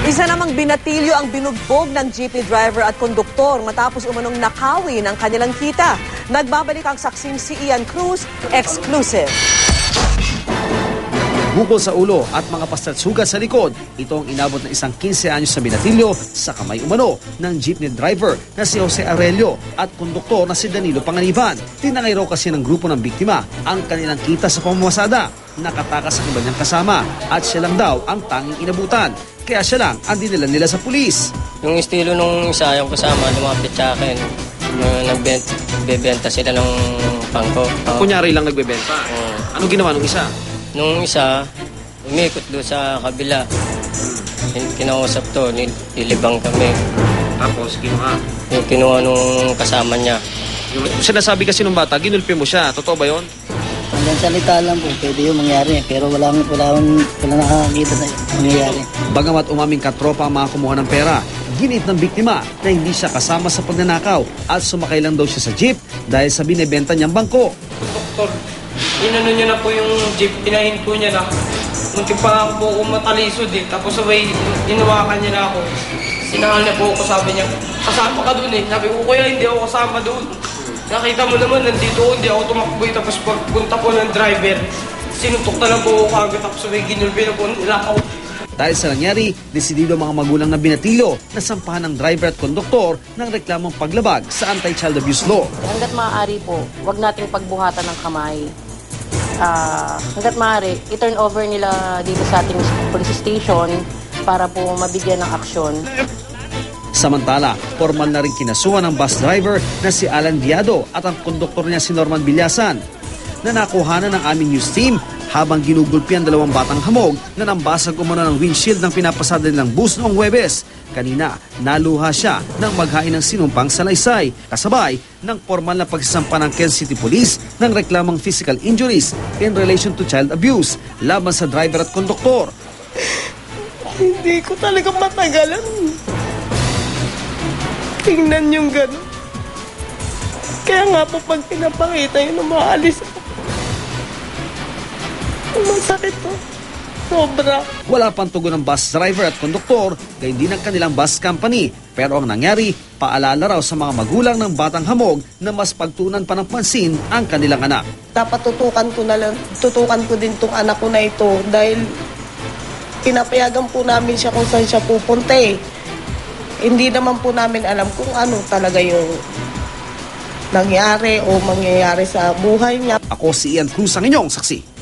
Isa namang binatilyo ang binugbog ng jeepney driver at konduktor matapos umanong nakawin ang kanilang kita. Nagbabalik ang saksing si Ian Cruz, exclusive. Bukol sa ulo at mga pastat sugat sa likod, ito ang inabot ng isang 15 anyos na binatilyo sa kamay umano ng jeepney driver na si Jose Aurelio at konduktor na si Danilo Panganiban. Tinangay raw kasi ng grupo ng biktima ang kanilang kita sa pamamasada. Nakatakas ang iba niyang kasama at siya lang daw ang tanging inabutan. Kaya siya lang ang dinala nila sa pulis. Yung estilo nung isa, yung kasama, lumapit sa akin. Nagbebenta sila ng pangko. Kunyari lang nagbebenta. Anong ginawa nung isa? Nung isa, umikot doon sa kabila. Kinausap to, nilibang kami. Tapos kinuha? Yung kinuha nung kasama niya. Yung sinasabi kasi nung bata, ginulpi mo siya. Totoo ba yun? Hanggang salita lang po, pwede yung mangyari. Pero wala nakakakita na mangyayari. Bagamat umaming katropa ang mga kumuha ng pera, ginit ng biktima na hindi siya kasama sa pagnanakaw at sumakay lang daw siya sa jeep dahil sa binebenta niyang bangko. Doktor, inano niya na po yung jeep, pinahin po niya na. Muntik pa ako po matalisod eh. Tapos sabay, inawakan niya na ako. Sinahal niya po ako, sabi niya, kasama ka dun eh. Sabi ko, kuya, hindi ako kasama dun. Nakita mo naman, nandito ako, hindi ako tumakboy. Tapos pagpunta po ng driver, sinuntok na lang po ako kagad. Tapos sabay, ginulbi na po nila ako. Dahil sa nangyari, desidido mga magulang na binatilo na sampahan ng driver at konduktor ng reklamong paglabag sa anti-child abuse law. Hanggat maaari po, wag nating pagbuhatan ng kamay. Hanggat maaari, i-turn over nila dito sa ating police station para po mabigyan ng aksyon. Samantala, formal na rin kinasuhan ng bus driver na si Alan Viado at ang konduktor niya si Norman Bilyasan na nakuhanan ng aming news team habang ginugulpi ang dalawang batang hamog na nambasag umano ng windshield ng pinapasada nilang bus noong Huwebes. Kanina, naluha siya ng maghain ng sinumpang salaysay kasabay ng formal na pagsasampa ng Quezon City Police ng reklamang physical injuries in relation to child abuse laban sa driver at konduktor. Hindi ko talaga matagalan. Tingnan yung gano'n. Kaya nga po pag pinapakita yun, umaalis ako. Masakit to. Sobra. Wala pang tugon ng bus driver at konduktor, gayon din ang kanilang bus company. Pero ang nangyari, paalala raw sa mga magulang ng batang hamog na mas pagtuunan pa ng pansin ang kanilang anak. Dapat tutukan ko din tong anak ko na ito dahil pinapayagan po namin siya kung saan siya pupunta eh. Hindi naman po namin alam kung ano talaga yung nangyari o mangyayari sa buhay niya. Ako si Ian Cruz, ang inyong saksi.